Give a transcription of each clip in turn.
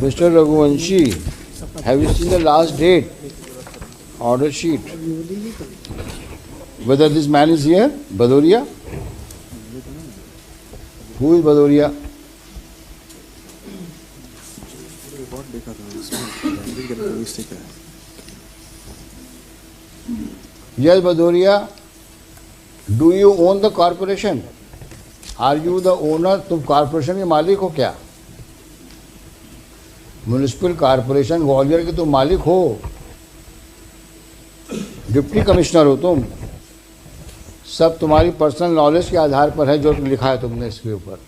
Mr. Raghuvanshi, have you seen the last date? Order sheet. Whether this man is here? Bhadoria? Who is Bhadoria? Yes, Bhadoria. Do you own the corporation? Are you the owner? तुम corporation के मालिक हो क्या? Municipal corporation Gwalior के तुम मालिक हो, deputy commissioner हो तुम। सब तुम्हारी पर्सनल नॉलेज के आधार पर है जो लिखा है तुमने इसके ऊपर।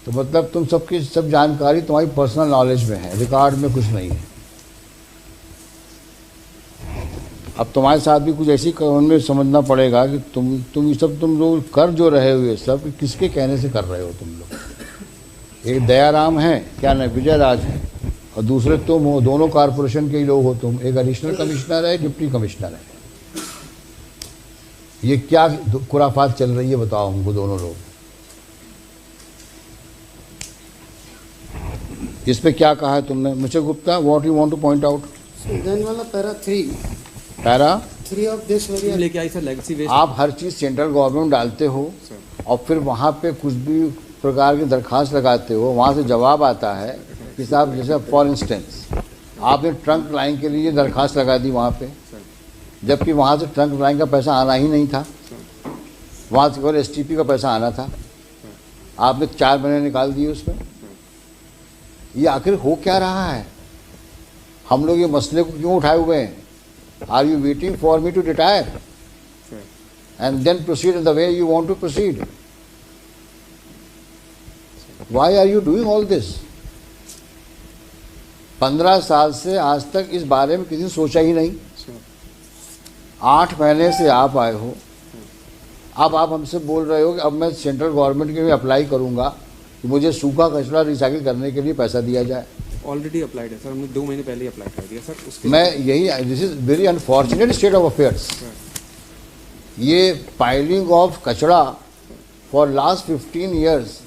तो मतलब तुम सबकी सब जानकारी तुम्हारी पर्सनल नॉलेज में है, रिकॉर्ड में कुछ नहीं है। अब तुम्हारे साथ भी कुछ ऐसी कानून में समझना पड़ेगा कि तुम लोग कर जो रहे हुए सब किसके कहने से कर रहे हो तुम लोग। एक दयाराम है, क्या नाम, विजय राज है, और दूसरे तुम हो, दोनों कॉर्पोरेशन के ही लोग हो तुम। एक एडिशनल कमिश्नर है, डिप्टी कमिश्नर है। ये क्या खुराफात चल रही है बताओ हमको दोनों लोग। इस पे क्या कहा है तुमने mister Gupta? What you want to point out? Then वाला पैरा 3 ऑफ दिस वेरिएंट लेके आई सर, लेगेसी वेस्ट। आप हर चीज़ सेंट्रल गवर्नमेंट डालते हो और फिर वहाँ पे कुछ भी प्रकार की दरखास्त लगाते हो, वहाँ से जवाब आता है कि साहब, जैसे फॉर इंस्टेंस आपने ट्रंक लाइन के लिए दरखास्त लगा दी वहाँ पे, जबकि वहाँ से ट्रंक लाइन का पैसा आना ही नहीं था, वहाँ से केवल STP का पैसा आना था। आपने 4 महीने निकाल दिए उसमें। ये आखिर हो क्या रहा है? हम लोग ये मसले को क्यों उठाए हुए हैं? Are you waiting for me to retire and then proceed in the way you want to proceed? Why are you doing all this? 15 साल से आज तक इस बारे में किसी ने सोचा ही नहीं। 8 महीने से आप आए हो, अब आप हमसे बोल रहे हो कि अब मैं सेंट्रल गवर्नमेंट के लिए अप्लाई करूंगा कि मुझे सूखा कचरा रिसाइकिल करने के लिए पैसा दिया जाए। ऑलरेडी अप्लाइड है सर, हमने 2 महीने पहले अप्लाई कर दिया सर। उसके मैं यही, this is very unfortunate state of affairs. ये पाइलिंग ऑफ कचरा फॉर लास्ट 15 ईयर्स,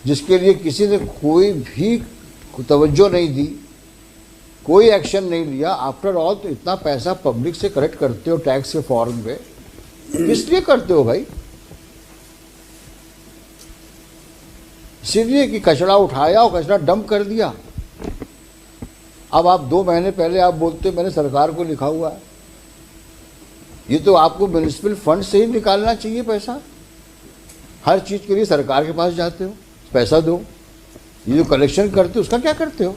जिसके लिए किसी ने कोई भी तवज्जो नहीं दी, कोई एक्शन नहीं लिया। आफ्टर ऑल तो इतना पैसा पब्लिक से कलेक्ट करते हो टैक्स के फॉर्म में, किस लिए करते हो भाई? इसीलिए कि कचरा उठाया और कचरा डंप कर दिया। अब आप 2 महीने पहले आप बोलते मैंने सरकार को लिखा हुआ है। ये तो आपको म्युनिसिपल फंड से ही निकालना चाहिए पैसा। हर चीज़ के लिए सरकार के पास जाते हो, पैसा दो। ये जो कलेक्शन करते हो उसका क्या करते हो?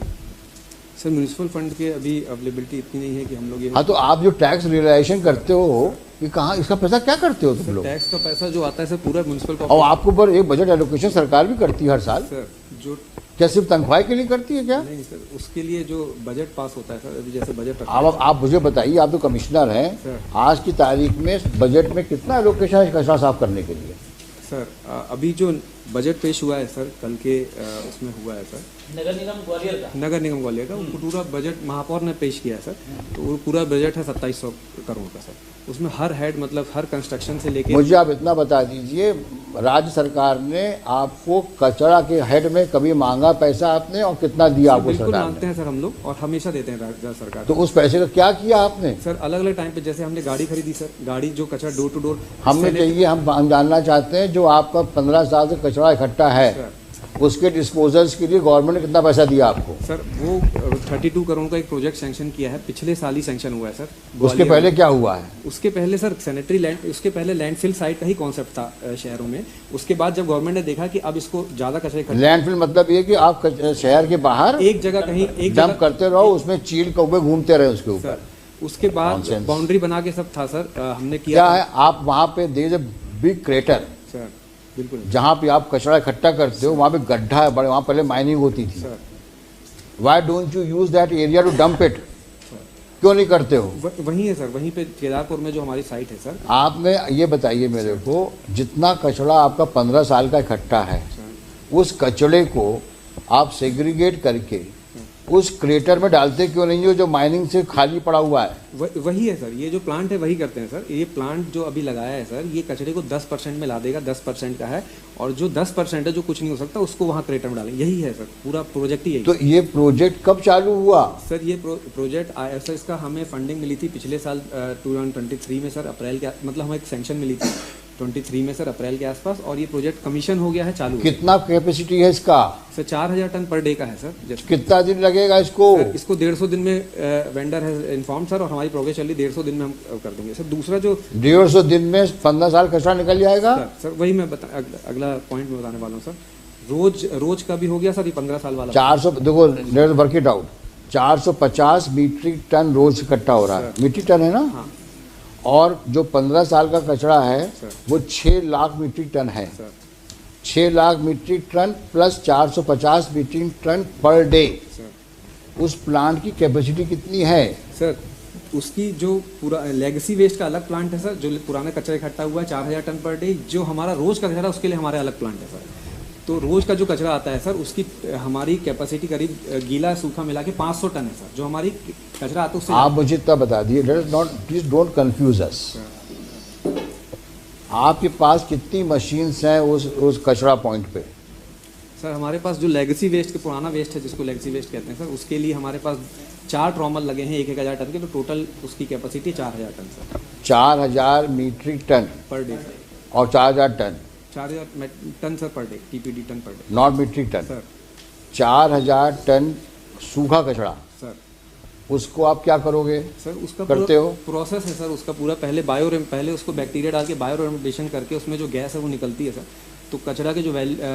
सर म्युनिसिपल फंड के अभी अवेलेबिलिटी इतनी नहीं है कि हम लोग ये। हाँ, तो आप जो टैक्स रियलाइजेशन करते हो कि कहाँ, इसका पैसा क्या करते हो तुम लोग? टैक्स का पैसा जो आता है सर पूरा म्युनिसिपल का। और आपको पर एक बजट एलोकेशन सरकार भी करती है हर साल सर। जो क्या सिर्फ तनख्वाह के लिए करती है क्या? नहीं सर, उसके लिए जो बजट पास होता है सर, अभी जैसे बजट अब आप मुझे बताइए, आप तो कमिश्नर हैं, आज की तारीख में बजट में कितना एलोकेशन है कचरा साफ करने के लिए? सर अभी जो बजट पेश हुआ है सर, कल के उसमें हुआ है सर, नगर निगम ग्वालियर का पूरा बजट महापौर ने पेश किया है सर। तो वो पूरा बजट है 2700 करोड़ का सर। उसमें हर हेड मतलब हर कंस्ट्रक्शन से लेके। मुझे आप इतना बता दीजिए, राज्य सरकार ने आपको कचरा के हेड में कभी मांगा पैसा आपने, और कितना दिया आपको सरकार ने? बिल्कुल मांगते हैं सर हम लोग, और हमेशा देते हैं राज्य सरकार। तो उस पैसे का क्या किया आपने? सर अलग अलग टाइम पे, जैसे हमने गाड़ी खरीदी सर, गाड़ी जो कचरा डोर टू डोर हमने चाहिए, हम जानना चाहते हैं जो आपका 15 साल से कचरा इकट्ठा है उसके डिस्पोजल्स के लिए गवर्नमेंट ने कितना पैसा दिया आपको? सर वो 32 करोड़ का एक प्रोजेक्ट सैंक्शन किया है, पिछले साल ही सैंक्शन हुआ है सर। उसके पहले क्या हुआ है? उसके पहले सर सैनिटरी लैंड, उसके पहले लैंडफिल साइट का ही कॉन्सेप्ट था शहरों में। उसके बाद जब गवर्नमेंट ने देखा कि अब इसको ज्यादा कचरे, लैंडफिल मतलब ये कि आप शहर के बाहर एक जगह कहीं एक डंप करते रहो, उसमें चील कौवे घूमते रहे उसके ऊपर। उसके बाद बाउंड्री बना के सब था सर, हमने किया क्या है, आप वहाँ पे there is a big crater sir, बिल्कुल जहाँ पे आप कचरा इकट्ठा करते हो, वहाँ पे गड्ढा है बड़े, वहाँ पहले माइनिंग होती थी। Why don't you use that area to dump it? क्यों नहीं करते हो? वहीं है सर, वहीं पे केदारपुर में जो हमारी साइट है सर। आपने ये बताइए मेरे को, जितना कचरा आपका 15 साल का इकट्ठा है, उस कचड़े को आप सेग्रीगेट करके उस क्रेटर में डालते क्यों नहीं हो जो माइनिंग से खाली पड़ा हुआ है? वही है सर, ये जो प्लांट है वही करते हैं सर। ये प्लांट जो अभी लगाया है सर, ये कचरे को 10% में ला देगा, 10% का है, और जो 10% है जो कुछ नहीं हो सकता उसको वहाँ क्रेटर में डालेंगे। यही है सर, पूरा प्रोजेक्ट ही यही। तो ये प्रोजेक्ट कब चालू हुआ सर? ये प्रोजेक्ट आया सर, इसका हमें फंडिंग मिली थी पिछले साल 2023 में सर, अप्रैल के, मतलब हमें एक सैंक्शन मिली थी 23 में सर, अप्रैल के आसपास, और ये प्रोजेक्ट कमीशन हो गया है, चालू। कितना कैपेसिटी है इसका? सर 4000 टन पर डे का है सर। कितना दिन लगेगा इसको? इसको 150 दिन में वेंडर है इन्फॉर्म सर, और हमारी प्रोग्रेस चल रही, 150 दिन में हम कर देंगे सर। दूसरा जो 150 दिन में 15 साल कचरा निकल जाएगा सर, वही मैं अगला पॉइंट में बताने वाला हूँ सर। रोज का भी हो गया सर, ये 15 साल वाला 400, देखो let's work it out, 450 metric ton रोज इकट्ठा हो रहा है, मीट्रिक टन है ना? हाँ। और जो 15 साल का कचरा है वो 6 लाख मीट्रिक टन है। 6 lakh metric ton plus 450 metric ton per day. उस प्लांट की कैपेसिटी कितनी है सर? उसकी जो पूरा लेगेसी वेस्ट का अलग प्लांट है सर, जो पुराना कचरा इकट्ठा हुआ है 4000 टन पर डे। जो हमारा रोज का कचरा है उसके लिए हमारे अलग प्लांट है सर। तो रोज का जो कचरा आता है सर, उसकी हमारी कैपेसिटी करीब गीला सूखा मिला के 500 टन है सर। जो हमारी कचरा आता है उससे आप मुझे इतना बता दिए, प्लीज डोंट कंफ्यूज अस। आपके पास कितनी मशीन्स हैं उस कचरा पॉइंट पे? सर हमारे पास जो लेगेसी वेस्ट के पुराना वेस्ट है, जिसको लेगेसी वेस्ट कहते हैं सर, उसके लिए हमारे पास 4 ट्रॉमल लगे हैं 1000 टन के। तो टोटल उसकी capacity 4000 ton sir. 4000 metric ton per day और 4000 ton, 4000 ton sir per day, TPD ton per day, not metric ton sir. 4000 ton सूखा कचरा, सर उसको आप क्या करोगे सर? उसका करते हो प्रोसेस है सर उसका पूरा। पहले उसको बैक्टीरिया डाल के बायो रेमेडिएशन करके उसमें जो गैस है वो निकलती है सर। तो कचरा के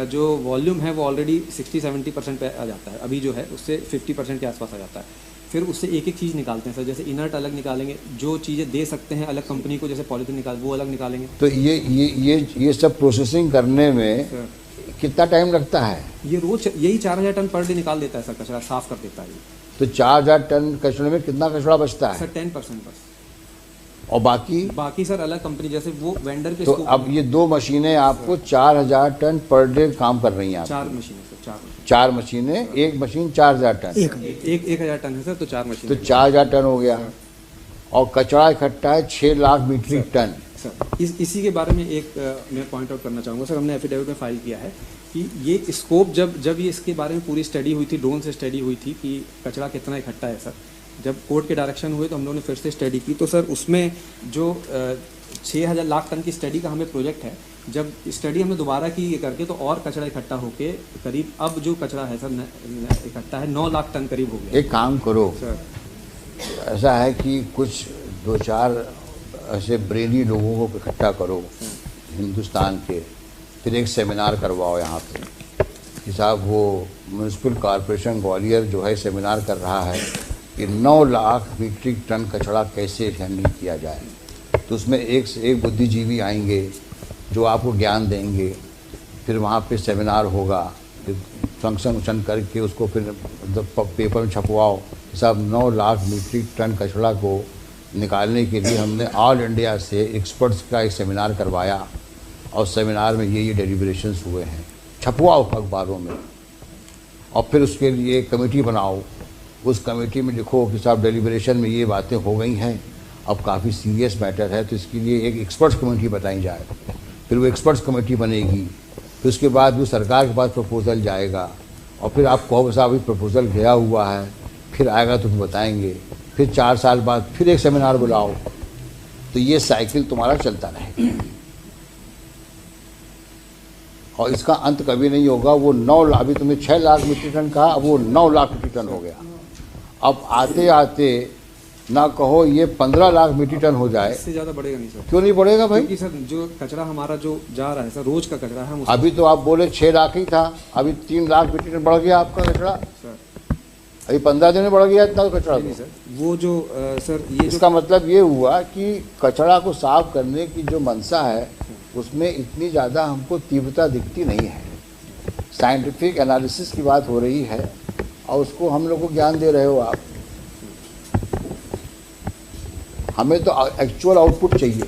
जो वॉल्यूम है वो ऑलरेडी 60-70% पे आ जाता है अभी, जो है उससे 50% के आसपास आ जाता है। फिर उससे एक एक चीज़ निकालते हैं सर, जैसे इनर्ट अलग निकालेंगे, जो चीज़ें दे सकते हैं अलग कंपनी को, जैसे पॉलीथीन निकाल वो अलग निकालेंगे। तो ये सब प्रोसेसिंग करने में कितना टाइम लगता है? ये रोज यही 4000 टन पर डे निकाल देता है सर, कचरा साफ कर देता है। तो 4000 टन कचरे में कितना कचरा बचता है? सर 10% बस, और बाकी सर अलग कंपनी, जैसे वो वेंडर के। तो अब ये 2 मशीनें आपको 4000 टन पर डे काम कर रही हैं? 4 मशीनें सर, 4 मशीनें, एक मशीन 4000 टन, एक 1000 टन है सर, तो 4 मशीन। तो 4000 टन हो गया, और कचरा इकट्ठा है 6 लाख मीट्रिक टन सर। इसी के बारे में एक मैं पॉइंट आउट करना चाहूँगा सर। हमने एफिडेविट में फाइल किया है कि ये स्कोप जब ये इसके बारे में पूरी स्टडी हुई थी, ड्रोन से स्टडी हुई थी कि कचरा कितना इकट्ठा है सर। जब कोर्ट के डायरेक्शन हुए तो हम लोगों ने फिर से स्टडी की, तो सर उसमें जो 6000 लाख टन की स्टडी का हमें प्रोजेक्ट है, जब स्टडी हमने दोबारा की ये करके, तो और कचरा इकट्ठा होके करीब अब जो कचरा है सर इकट्ठा है 9 लाख टन करीब हो गया। एक काम करो सर, ऐसा है कि कुछ 2-4 ऐसे ब्रेनी लोगों को इकट्ठा करो हिंदुस्तान के, फिर एक सेमिनार करवाओ यहाँ पे कि साहब वो म्यूनसिपल कॉरपोरेशन ग्वालियर जो है सेमिनार कर रहा है कि 9 लाख मीट्रिक टन कचरा कैसे हैंडल किया जाए। तो उसमें एक से एक बुद्धिजीवी आएंगे जो आपको ज्ञान देंगे, फिर वहाँ पे सेमिनार होगा, फिर फंक्शन करके उसको फिर पेपर में छपवाओ। सब 9 लाख मीट्रिक टन कचरा को निकालने के लिए हमने ऑल इंडिया से एक्सपर्ट्स का एक सेमिनार करवाया, और सेमिनार में ये डेलिब्रेशंस हुए हैं। छपवाओ अखबारों में, और फिर उसके लिए कमेटी बनाओ। उस कमेटी में लिखो कि साहब डेलिब्रेशन में ये बातें हो गई हैं, अब काफ़ी सीरियस मैटर है, तो इसके लिए एक एक्सपर्ट्स कमेटी बताई जाए। फिर वो एक्सपर्ट्स कमेटी बनेगी, फिर उसके बाद वो सरकार के पास प्रपोज़ल जाएगा, और फिर आप कहो साहब अभी प्रपोज़ल गया हुआ है, फिर आएगा तो बताएंगे, फिर 4 साल बाद फिर एक सेमिनार बुलाओ। तो ये साइकिल तुम्हारा चलता रहेगा, और इसका अंत कभी नहीं होगा। वो 9 लाख, अभी तुमने 6 लाख मीट्रिक टन कहा, अब वो 9 लाख मीट्रिक टन हो गया। अब आते आते ना कहो ये 15 लाख मीट्रिक टन हो जाए, इससे ज़्यादा बढ़ेगा नहीं सर। क्यों नहीं बढ़ेगा भाई? क्योंकि सर जो कचरा हमारा जो जा रहा है सर, रोज का कचरा है, अभी तो आप बोले 6 लाख ही था, अभी 3 लाख मीट्रिक टन बढ़ गया आपका कचरा सर। अभी 15 दिन में बढ़ गया इतना कचरा। नहीं सर, वो जो सर ये इसका मतलब ये हुआ कि कचरा को साफ करने की जो मंशा है उसमें इतनी ज़्यादा हमको तीव्रता दिखती नहीं है। साइंटिफिक एनालिसिस की बात हो रही है, और उसको हम लोग को ज्ञान दे रहे हो आप। हमें तो एक्चुअल आउटपुट चाहिए।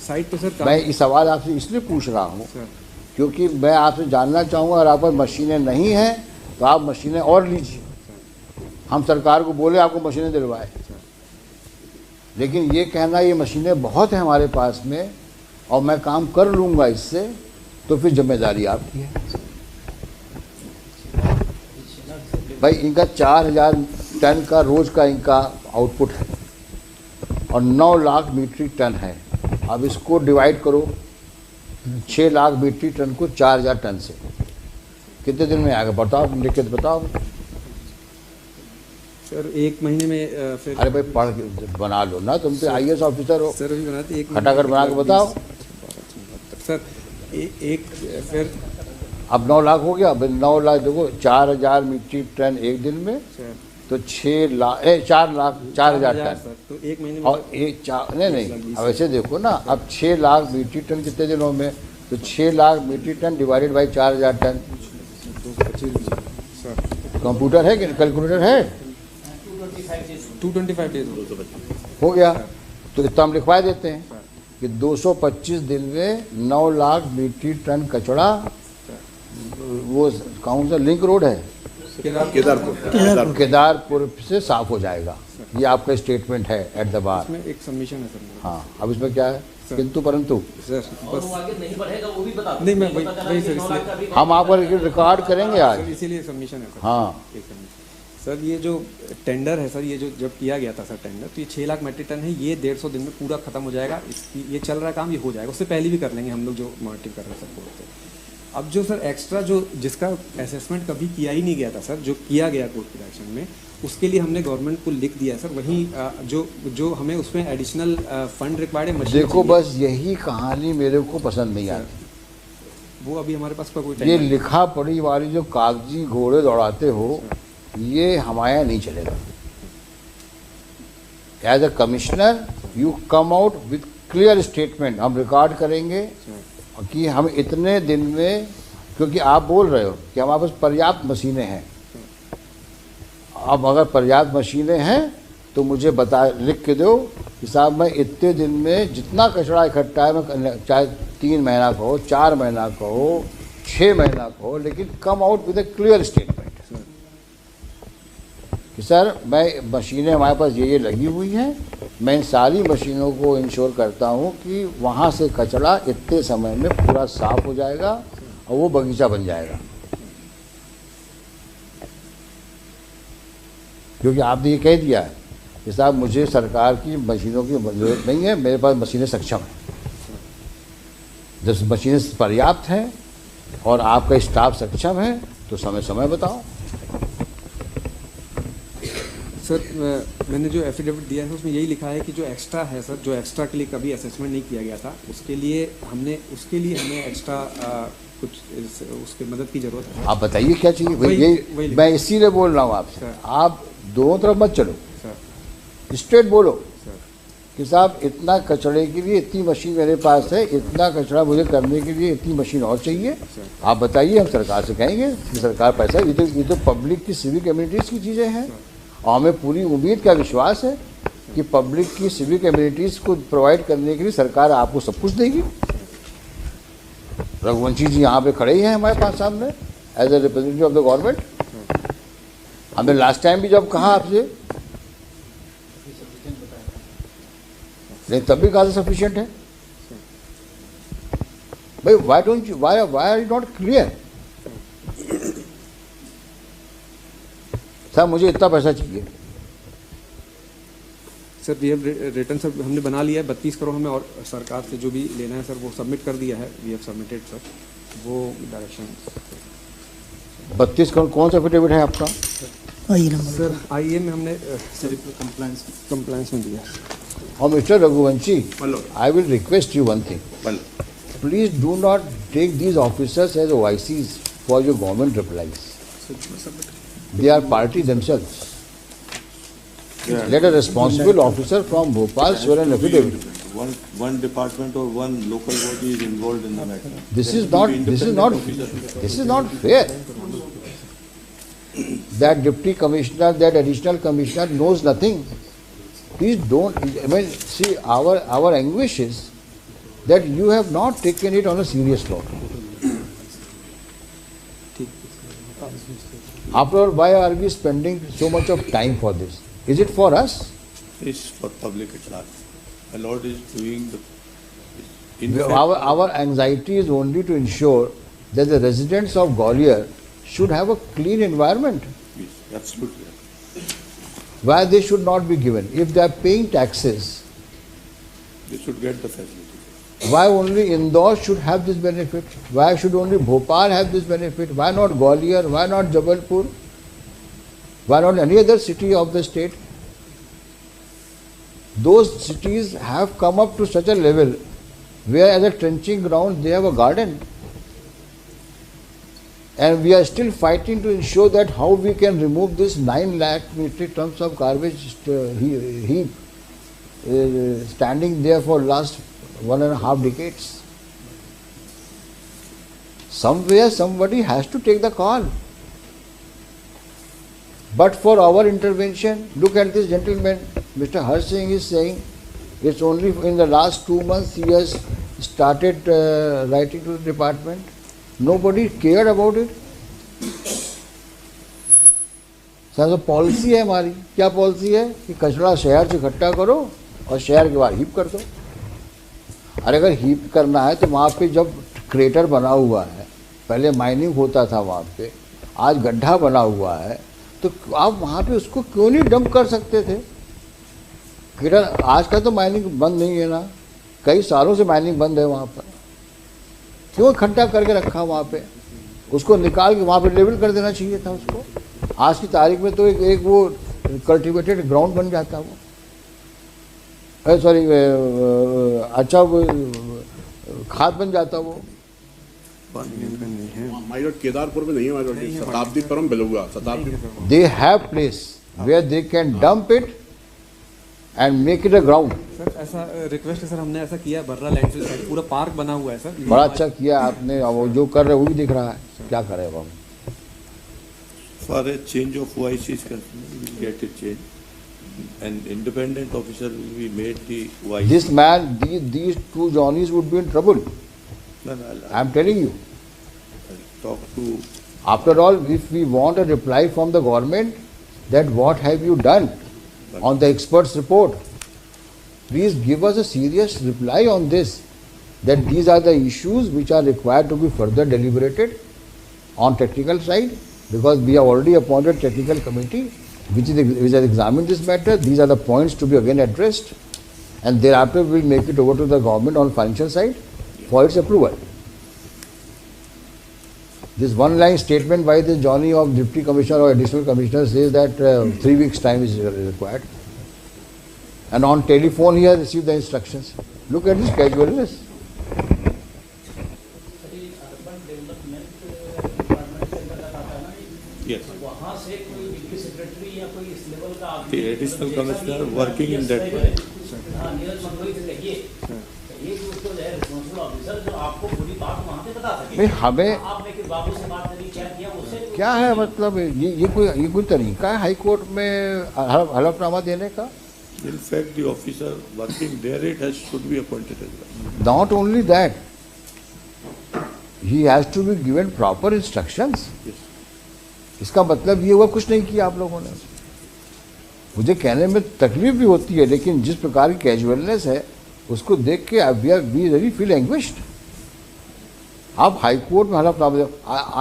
साइट पे सर मैं ये सवाल आपसे इसलिए पूछ रहा हूँ क्योंकि मैं आपसे जानना चाहूँगा, अगर आप पास मशीनें नहीं हैं तो आप मशीनें और लीजिए। हम सरकार को बोले आपको मशीनें दिलवाए, लेकिन ये कहना ये मशीनें बहुत हैं हमारे पास में और मैं काम कर लूँगा इससे, तो फिर जिम्मेदारी आपकी है। भाई इनका 4000 टन का रोज़ का इनका आउटपुट है और 9 लाख मीट्रिक टन है। अब इसको डिवाइड करो 6 लाख मीट्रिक टन को 4000 टन से, कितने दिन में आएगा बताओ, लिख के बताओ सर। 1 महीने में फिर अरे भाई पढ़ के बना लो ना, तुम तो IAS ऑफिसर हो सर, अभी बनाते 1 खटाखट बना के बताओ सर। एक फिर अब 9 लाख हो गया। अब 9 लाख देखो 4000 मीट्रिक टन एक दिन में, सर तो 6 लाख 4 लाख 4000 टन सर, तो 1 महीने में और एक नहीं अब ऐसे देखो ना, अब 6 लाख मीट्रिक टन कितने दिनों में, तो 6 lakh metric ton divided by 4000 ton. Sir computer है कि कैलकुलेटर है? 225 डेज हो गया। तो इतना हम लिखवा देते हैं कि 225 दिन में 9 लाख मीट्रिक टन कचरा, वो कौन सा लिंक रोड है, केदारपुर से साफ हो जाएगा। ये आपका स्टेटमेंट है एट द बार। इसमें एक सबमिशन है सर। हाँ, अब इसमें क्या है किंतु परंतु सर, बस नहीं बढ़ेगा वो भी बता नहीं, मैं वही सर, इसलिए हम आपको रिकॉर्ड करेंगे आज, इसीलिए सबमिशन है सर। हाँ सर, ये जो टेंडर है सर, ये जो जब किया गया था सर टेंडर, तो ये 6 लाख मेट्रिक टन है, ये 150 दिन में पूरा खत्म हो जाएगा। इसकी ये चल रहा है काम, ये हो जाएगा। उससे पहले भी कर लेंगे हम लोग जो मॉनिटरिंग कर रहे हैं सर कोर्ट से। अब जो सर एक्स्ट्रा जो जिसका असेसमेंट कभी किया ही नहीं गया था सर, जो किया गया कोर्ट के डायरेक्शन में, उसके लिए हमने गवर्नमेंट को लिख दिया सर। वहीं जो हमें उसमें एडिशनल फंड रिक्वायर्ड है। देखो बस यही कहानी मेरे को पसंद नहीं आती। वो अभी हमारे पास कोई ये लिखा पढ़ी वाली जो कागजी घोड़े दौड़ाते हो, ये हमारे यहाँ नहीं चलेगा। As a commissioner you come out with clear statement, हम रिकॉर्ड करेंगे कि हम इतने दिन में, क्योंकि आप बोल रहे हो कि हमारे पास पर्याप्त मशीनें हैं। अब अगर पर्याप्त मशीनें हैं तो मुझे बता, लिख के दो कि साहब मैं इतने दिन में जितना कचरा इकट्ठा है, मैं चाहे 3 महीना का हो, 4 महीना का हो, 6 महीना का हो, लेकिन come out with A clear statement कि सर मैं मशीनें हमारे पास ये लगी हुई हैं, मैं इन सारी मशीनों को इंश्योर करता हूँ कि वहाँ से कचरा इतने समय में पूरा साफ हो जाएगा और वो बगीचा बन जाएगा। क्योंकि आपने ये कह दिया है कि साहब मुझे सरकार की मशीनों की ज़रूरत नहीं है, मेरे पास मशीनें सक्षम हैं। जब मशीनें पर्याप्त हैं और आपका स्टाफ सक्षम है तो समय समय बताओ। सर, मैंने जो एफिडेविट दिया है उसमें यही लिखा है कि जो एक्स्ट्रा है सर, जो एक्स्ट्रा के लिए कभी असेसमेंट नहीं किया गया था, उसके लिए हमें एक्स्ट्रा कुछ उसके मदद की ज़रूरत है। आप बताइए क्या चाहिए? वही मैं इसीलिए बोल रहा हूँ आपसे, आप दोनों तरफ मत चलो सर, स्ट्रेट बोलो सर कि साहब इतना कचरे के लिए इतनी मशीन मेरे पास है, इतना कचरा मुझे करने के लिए इतनी मशीन और चाहिए। आप बताइए, हम सरकार से कहेंगे कि सरकार पैसा, ये तो पब्लिक की सिविक कम्युनिटीज़ की चीज़ें हैं और हमें पूरी उम्मीद का विश्वास है कि पब्लिक की सिविक कम्युनिटीज़ को प्रोवाइड करने के लिए सरकार आपको सब कुछ देगी। रघुवंशी जी यहाँ पे खड़े ही हैं हमारे पास सामने as a representative of the government. हमने लास्ट टाइम भी जब कहा आपसे, लेकिन तब भी कहा सफिशिएंट है। भाई why don't you, why are you not clear? Sir मुझे इतना पैसा चाहिए। Sir we have return sir, हमने बना लिया है 32 करोड़ हमें, और सरकार से जो भी लेना है सर वो सबमिट कर दिया है। वी हैव सबमिटेड सर वो डायरेक्शन। 32 करोड़ कौन सा एफिडेविट है आपका? सर आईए में हमने कंप्लायंस में दिया। और mister Raghuvanshi, I will request you one thing, please do not take these officers as OICs for your government replies. They are party themselves. Yeah. Let a responsible officer from Bhopal swear an affidavit. One department or one local body is involved in the matter. This is not fair. That deputy commissioner, that additional commissioner knows nothing. Please don't. I mean, see, our anguish is that you have not taken it on a serious note. After all, why are we spending so much of time for this? Is it for us? It's for public at large. My Lord is doing the. In fact, Our anxiety is only to ensure that the residents of Gwalior should have a clean environment. yes, absolutely. Why they should not be given? If they are paying taxes, They should get the facility. why only Indore should have this benefit? Why should only Bhopal have this benefit? Why not Gwalior? Why not Jabalpur? Why not any other city of the state? Those cities have come up to such a level where as a trenching ground they have a garden. And we are still fighting to ensure that how we can remove this 9 lakh metric tons of garbage heap standing there for last 1.5 decades. Somewhere somebody has to take the call. But for our intervention, look at this gentleman, Mr. Harsh Singh is saying it's only in the last 2 months he has started writing to the department. Nobody cared about it. Sir policy है हमारी, क्या policy है कि कचरा शहर से इकट्ठा करो और शहर के बाहर हीप कर दो। अरे अगर हीप करना है तो वहाँ पे जब क्रेटर बना हुआ है, पहले माइनिंग होता था वहाँ पे, आज गड्ढा बना हुआ है, तो आप वहाँ पे उसको क्यों नहीं डंप कर सकते थे? क्रेटर आज का तो माइनिंग बंद नहीं है ना, कई सालों से माइनिंग बंद है वहाँ पर, क्यों इकट्ठा करके रखा वहाँ पे? उसको निकाल के वहाँ पे लेवल कर देना चाहिए था उसको। आज की तारीख में तो एक वो कल्टिवेटेड ग्राउंड बन जाता वो, सॉरी अच्छा वो खाद बन जाता वो। माय लॉर्ड केदारपुर में नहीं है, माय लॉर्ड शताब्दी परम बेलुगा शताब्दी। They have place where they can dump it and make it a ground. Sir ऐसा रिक्वेस्ट है सर, हमने ऐसा किया, बर्रा लैंडफिल साइड पूरा पार्क बना हुआ है सर। बड़ा अच्छा किया आपने, वो जो कर रहे वो भी दिख रहा है, क्या कर रहे हैं हम। For a change of OIC is concerned, we will get it changed. An independent officer will be made the OIC. This man, these two Johnnies would be in trouble. No, I'm telling you. I'll talk to. After all, if we want a reply from the government that what have you done on the experts report, please give us a serious reply on this, that these are the issues which are required to be further deliberated on technical side, because we have already appointed technical committee which has examined this matter. These are the points to be again addressed, and thereafter we will make it over to the government on financial side for its approval. This one-line statement by the Johnny of Deputy Commissioner or Additional Commissioner says that 3 weeks time is required, and on telephone he has received the instructions. Look at this casualness. Yes. The additional commissioner working in that way. भाई हमें क्या है मतलब ये कोई तरीका है high court में हलफनामा देने का? In fact, the officer working there should be appointed as well. Not only that, he has to be given proper instructions. Yes. इसका मतलब ये हुआ कुछ नहीं किया आप लोगों ने। मुझे कहने में तकलीफ भी होती है, लेकिन जिस प्रकार की कैजुअलनेस है उसको देख के वी रियली फील एंग्विश्ड। आप हाई कोर्ट में हलफनामा,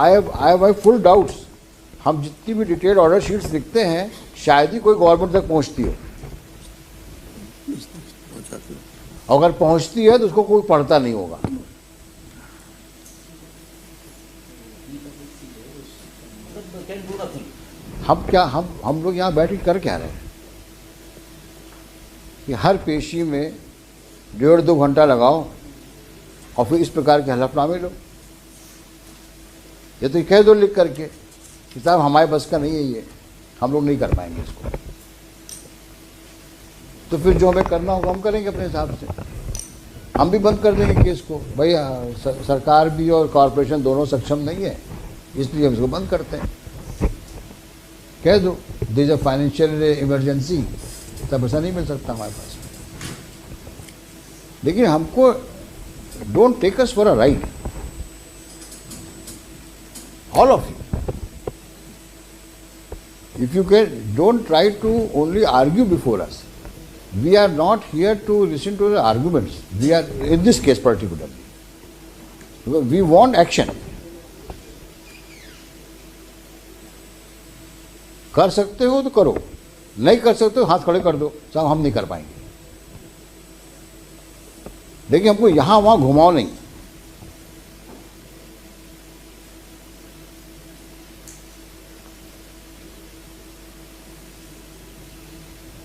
आई हैव फुल डाउट्स, हम जितनी भी डिटेल ऑर्डर शीट्स लिखते हैं शायद ही कोई गवर्नमेंट तक पहुंचती हो, अगर पहुंचती है तो उसको कोई पढ़ता नहीं होगा। हम लोग यहाँ बैठ के कर क्या रहे हैं कि हर पेशी में 1.5-2 घंटा लगाओ और फिर इस प्रकार के हलफनामे लो। ये तो कह दो लिख करके कि साहब हमारे बस का नहीं है, ये हम लोग नहीं कर पाएंगे इसको, तो फिर जो हमें करना होगा हम करेंगे अपने हिसाब से। हम भी बंद कर देंगे केस को, भाई सरकार भी और कॉरपोरेशन दोनों सक्षम नहीं है, इसलिए हम इसको बंद करते हैं। कह दो this is a financial emergency, तब पैसा नहीं मिल सकता हमारे पास। लेकिन हमको don't take us for a ride, all of you, If you can, don't try to only argue before us. We are not here to listen to the arguments. We are, in this case particularly, we want action. कर सकते हो तो करो, नहीं कर सकते हो हाथ खड़े कर दो, साहब हम नहीं कर पाएंगे। देखिए हमको यहाँ वहाँ घुमाओ नहीं।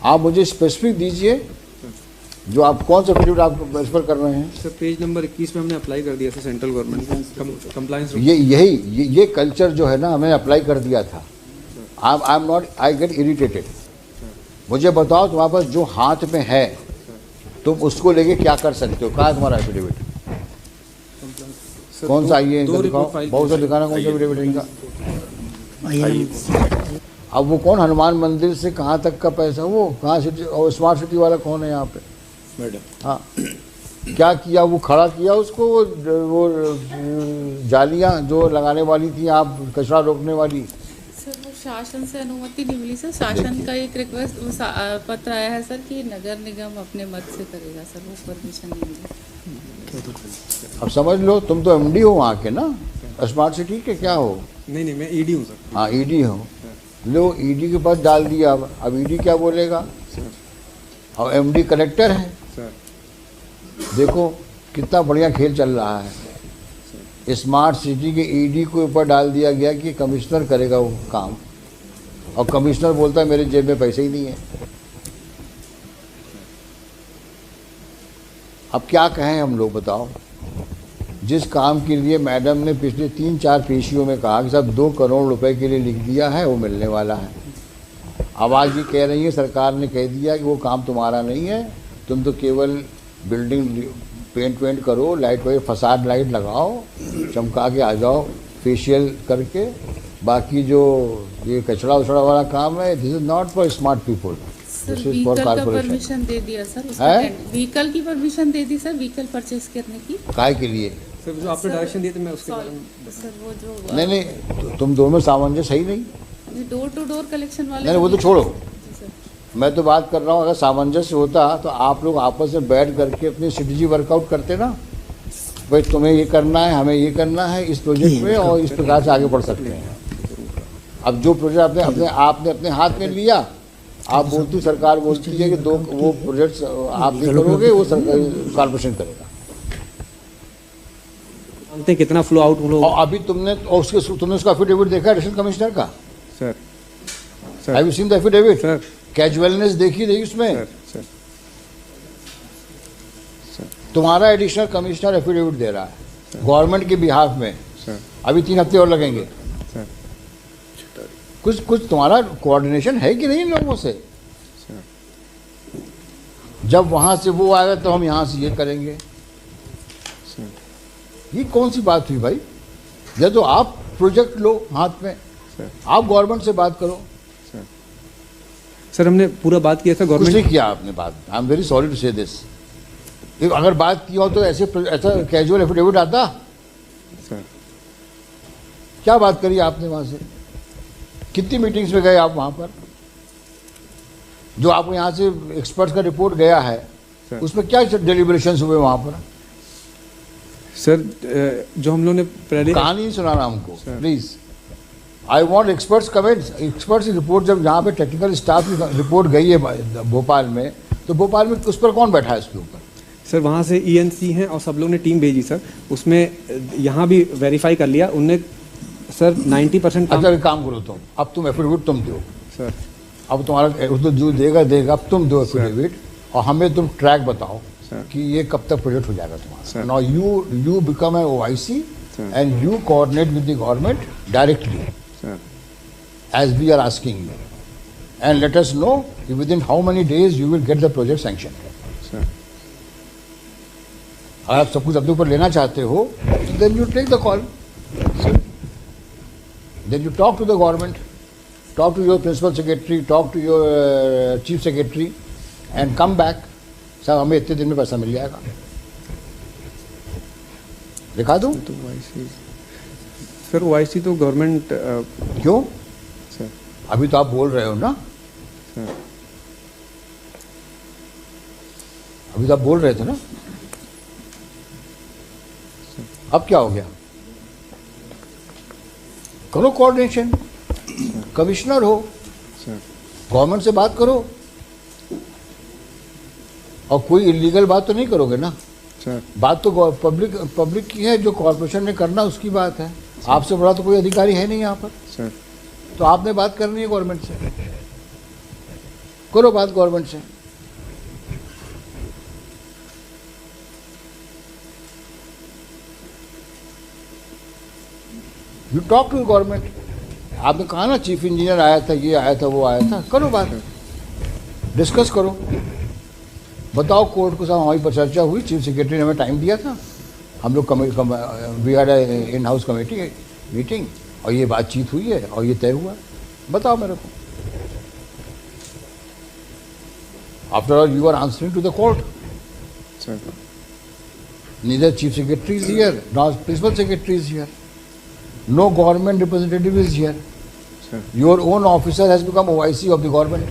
आप मुझे स्पेसिफिक दीजिए जो आप कौन सा एफिडेविट आप ट्रांसफर कर रहे हैं। सर पेज नंबर 21 में हमने अप्लाई कर दिया था सेंट्रल गवर्नमेंट कंप्लायंस। ये कल्चर जो है ना हमें अप्लाई कर दिया था। I am not, I get irritated. मुझे बताओ तुम्हारे पास जो हाथ में है तुम उसको लेके क्या कर सकते हो। कहाँ है तुम्हारा एफिडेविट? कौन सा आइए इनका दिखाओ, बहुत सा दिखाना कौन सा एफिडेविट है इनका। अब वो कौन हनुमान मंदिर से कहाँ तक का पैसा, वो कहाँ सिटी और स्मार्ट सिटी वाला कौन है यहाँ पे? मैडम हाँ क्या किया, वो खड़ा किया उसको, वो जालियाँ जो लगाने वाली थी आप कचरा रोकने वाली। सर वो शासन से अनुमति नहीं मिली सर। शासन का एक रिक्वेस्ट पत्र आया है सर कि नगर निगम अपने मत से करेगा सर, वो परमिशन नहीं मिली। अब समझ लो तुम तो एमडी हो वहाँ के ना, स्मार्ट सिटी के क्या हो? नहीं मैं ईडी हूँ सर। हाँ ईडी हो, लो ईडी के पास डाल दिया। अब ईडी क्या बोलेगा? और एमडी कलेक्टर है सर। देखो कितना बढ़िया खेल चल रहा है। स्मार्ट सिटी के ईडी के ऊपर डाल दिया गया कि कमिश्नर करेगा वो काम, और कमिश्नर बोलता है मेरे जेब में पैसे ही नहीं है। अब क्या कहें हम लोग बताओ। जिस काम के लिए मैडम ने पिछले 3-4 पेशियों में कहा कि साहब 2 करोड़ रुपए के लिए लिख दिया है वो मिलने वाला है, अब आज ये कह रही है सरकार ने कह दिया कि वो काम तुम्हारा नहीं है, तुम तो केवल बिल्डिंग पेंट वेंट करो, लाइट वाइट फसाद लाइट लगाओ, चमका के आ जाओ फेशियल करके, बाकी जो ये कचरा उछड़ा वाला काम है this is not for smart people, this is for corporation. Permission दे दिया सर, व्हीकल की परमिशन दे दी सर, व्हीकल परचेज करने की। काय के लिए? सर जो आपने डायरेक्शन दिए थे मैं उसके बारे में सर वो जो नहीं तुम दोनों में सामंजस्य सही नहीं। डोर टू डोर कलेक्शन वाले नहीं वो तो छोड़ो, जी सर। मैं तो बात कर रहा हूँ अगर सामंजस्य होता तो आप लोग आपस में बैठ करके अपनी स्ट्रेटजी वर्कआउट करते ना, भाई तुम्हें ये करना है हमें ये करना है इस प्रोजेक्ट में, और इस प्रकार से आगे बढ़ सकते हैं। अब जो प्रोजेक्ट आपने अपने हाथ में लिया, आप बोलती सरकार बोलती है कि 2 वो प्रोजेक्ट्स आप नहीं करोगे, वो सरकार कॉर्पोरेशन करेगा। जानते हैं कितना फ्लो आउट और अभी तुमने उसका एफिडेविट देखा एडिशनल कमिश्नर का? Sir have you seen the affidavit? Sir casualness देखी नहीं उसमें? सर तुम्हारा एडिशनल कमिश्नर एफिडेविट दे रहा है गवर्नमेंट के बिहाफ में, सर अभी 3 हफ्ते और लगेंगे। सर कुछ तुम्हारा कोऑर्डिनेशन है कि नहीं इन लोगों से? जब वहां से वो आएगा तो हम यहाँ से ये करेंगे, ये कौन सी बात हुई भाई? या तो आप प्रोजेक्ट लो हाथ में, आप गवर्नमेंट से बात करो। सर हमने पूरा बात किया था कुछ गवर्नमेंट। नहीं किया आपने बात, I am very sorry to say this. अगर बात की हो तो ऐसा कैजुअल एफिडेविट आता? सर क्या बात करी आपने वहां से? कितनी मीटिंग्स में गए आप वहां पर? जो आपको यहाँ से एक्सपर्ट्स का रिपोर्ट गया है सर। उसमें क्या डिलिब्रेशंस हुए वहां पर? सर जो हम लोग ने पहले कहानी नहीं सुनाना हमको please. I want experts comments, experts की रिपोर्ट। जब यहाँ पे टेक्निकल स्टाफ की रिपोर्ट गई है भोपाल में, तो भोपाल में उस पर कौन बैठा है इसके ऊपर? सर वहाँ से ENC हैं और सब लोग ने टीम भेजी सर, उसमें यहाँ भी वेरीफाई कर लिया उनने सर 90%। अच्छा एक काम करो तुम, अब तुम एफिडेविट तुम दो सर। अब तुम्हारा तो जो देगा अब तुम दो एफिडेविट, और हमें तुम ट्रैक बताओ कि ये कब तक प्रोजेक्ट हो जाएगा तुम्हारा। Now you become a OIC and you coordinate with the government directly as we are asking you, and let us know within how many days you will get the project sanctioned. अगर आप सब कुछ अपने ऊपर लेना चाहते हो then you take the call, then you talk to the government, talk to your principal secretary, talk to your chief secretary and come back. साहब हमें इतने दिन में पैसा मिल जाएगा, दिखा दूं? सर OIC तो गवर्नमेंट क्यों? अभी तो आप बोल रहे हो ना, अभी तो आप बोल रहे थे ना, अब क्या हो गया? करो कोऑर्डिनेशन, कमिश्नर हो, गवर्नमेंट से बात करो, और कोई इलीगल बात तो नहीं करोगे ना। बात तो पब्लिक की है, जो कॉर्पोरेशन ने करना उसकी बात है। आपसे बड़ा तो कोई अधिकारी है नहीं यहाँ पर, तो आपने बात करनी है गवर्नमेंट से, करो बात गवर्नमेंट से। You talk to government. आपने कहा ना चीफ इंजीनियर आया था, ये आया था, वो आया था, करो बात, डिस्कस करो, बताओ कोर्ट को। साहब हमारी पर चर्चा हुई, चीफ सेक्रेटरी ने हमें टाइम दिया था, हम लोग we had in house committee meeting और ये बातचीत हुई है और ये तय हुआ, बताओ मेरे को। After all you are answering to the court, neither chief secretary is here, not principal secretary is here, no government representative is here. Your own officer has become OIC of the government,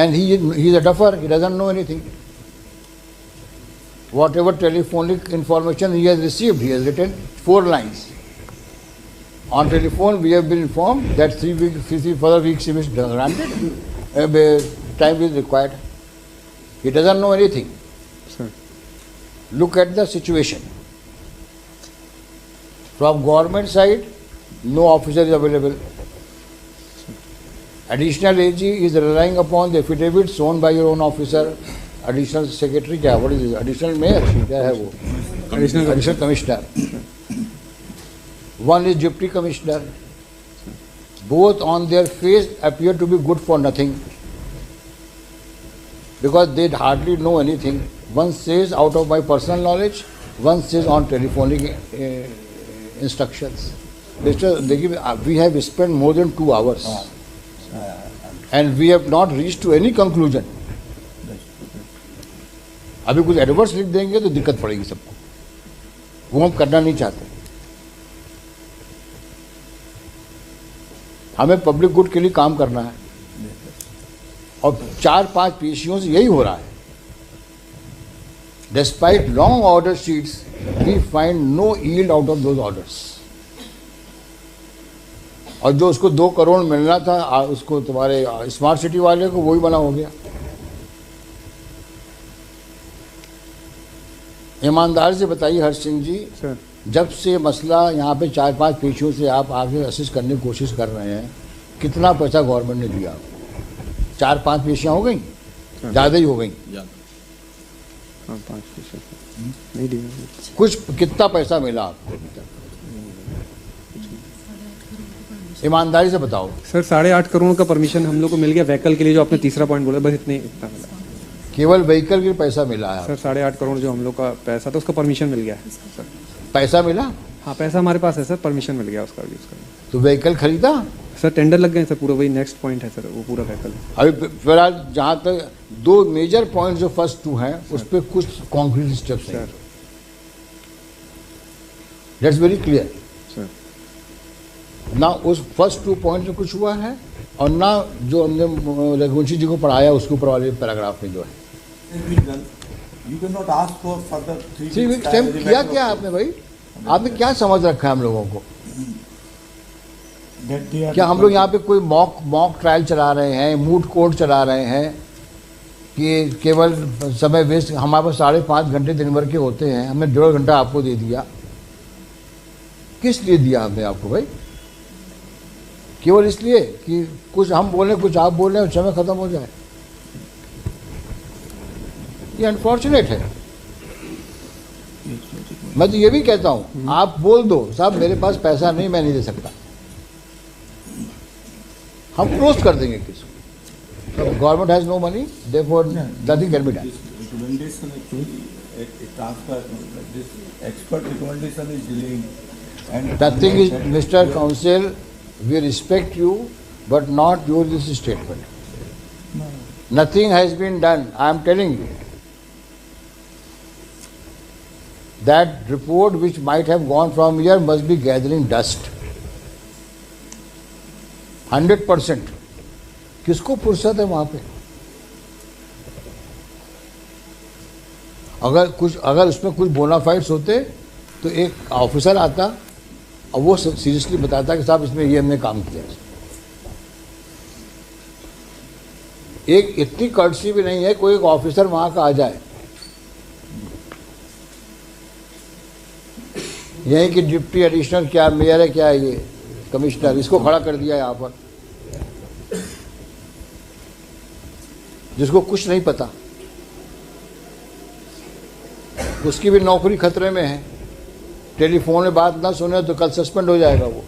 and he is a duffer, he doesn't know anything. Whatever telephonic information he has received, he has written 4 lines. On telephone we have been informed that 3 further weeks is granted, time is required. He doesn't know anything. Look at the situation. From government side, no officer is available. Additional AG is relying upon the affidavit shown by your own officer. Additional secretary क्या? What is this? Additional mayor क्या है वो? Additional commissioner. One is deputy commissioner. Both on their face appear to be good for nothing, because they hardly know anything. One says out of my personal knowledge, one says on telephonic instructions. We have spent more than 2 hours and we have not reached to any conclusion. अभी कुछ adverse लिख देंगे तो दिक्कत पड़ेगी सबको, वो हम करना नहीं चाहते। हमें पब्लिक गुड के लिए काम करना है, और 4-5 पेशियों से यही हो रहा है। Despite long order sheets, we find no yield out of those orders. और जो उसको 2 करोड़ मिलना था, उसको तुम्हारे स्मार्ट सिटी वाले को वही बना हो गया। ईमानदारी से बताइए हर्ष सिंह जी, जब से मसला यहाँ पे 4-5 पेशियों से आप आगे असिस्ट करने की कोशिश कर रहे हैं, कितना पैसा गवर्नमेंट ने दिया? 4-5 पेशियाँ हो गई, ज़्यादा ही हो गई। 5% नहीं दिया कुछ, कितना पैसा मिला आपको अभी तक? ईमानदारी से बताओ सर। 8.5 करोड़ का परमिशन हम लोग को मिल गया व्हीकल के लिए, जो आपने तीसरा पॉइंट बोला, बस इतना मिला। केवल व्हीकल के लिए पैसा मिला है सर? 8.5 करोड़ जो हम लोग का पैसा था, उसका परमिशन मिल गया है सर। पैसा मिला? हाँ, पैसा हमारे पास है सर, परमिशन मिल गया उसका यूज़ करने। तो व्हीकल खरीदा सर? टेंडर लग गए सर पूरा, वही नेक्स्ट पॉइंट है सर, वो पूरा व्हीकल। अभी फिलहाल जहाँ तक 2 मेजर पॉइंट जो फर्स्ट 2 हैं, उस पर कुछ कॉन्क्रीट स्टेप्स हैं। That's very clear sir. ना उस फर्स्ट 2 पॉइंट में कुछ हुआ है, और ना जो हमने रघुवंशी जी को पढ़ाया उसके ऊपर वाले पैराग्राफ में जो है। You cannot ask for further 3 weeks time किया क्या आपने भाई? आपने क्या समझ रखा है हम लोगों को? क्या हम लोग यहाँ पे कोई मॉक ट्रायल चला रहे हैं, मूड कोर्ट चला रहे हैं कि केवल समय वेस्ट? हमारे पास 5.5 घंटे दिन भर के होते हैं, हमने 1.5 घंटा आपको दे दिया। किस लिए दिया हमने आपको भाई? केवल इसलिए कि कुछ हम बोले, कुछ आप बोल रहे हैं, समय खत्म हो जाए। ये अनफॉर्चुनेट है। मैं तो ये भी कहता हूँ, आप बोल दो साहब मेरे पास पैसा नहीं, मैं नहीं दे सकता, हम क्लोज कर देंगे केस को। Government has no money, therefore nothing can be done. Recommendation actually, a transfer, this expert recommendation is delaying. And Nothing is, Mr. Counsel, we respect you, but not your this statement. Nothing has been done. I am telling you. That report which might have gone from here must be gathering dust. 100%। किसको फुर्सत है वहाँ पे? अगर उसमें कुछ बोनाफाइड्स होते तो एक ऑफिसर आता और वो सीरियसली बताता कि साहब इसमें ये हमने काम किया। एक इतनी कर्टसी भी नहीं है कोई एक ऑफिसर वहाँ का आ जाए, यही कि डिप्टी एडिशनल क्या मेयर है क्या है ये कमिश्नर, इसको खड़ा कर दिया यहाँ पर, जिसको कुछ नहीं पता, उसकी भी नौकरी खतरे में है। टेलीफोन में बात ना सुने तो कल सस्पेंड हो जाएगा वो।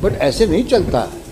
बट ऐसे नहीं चलता है।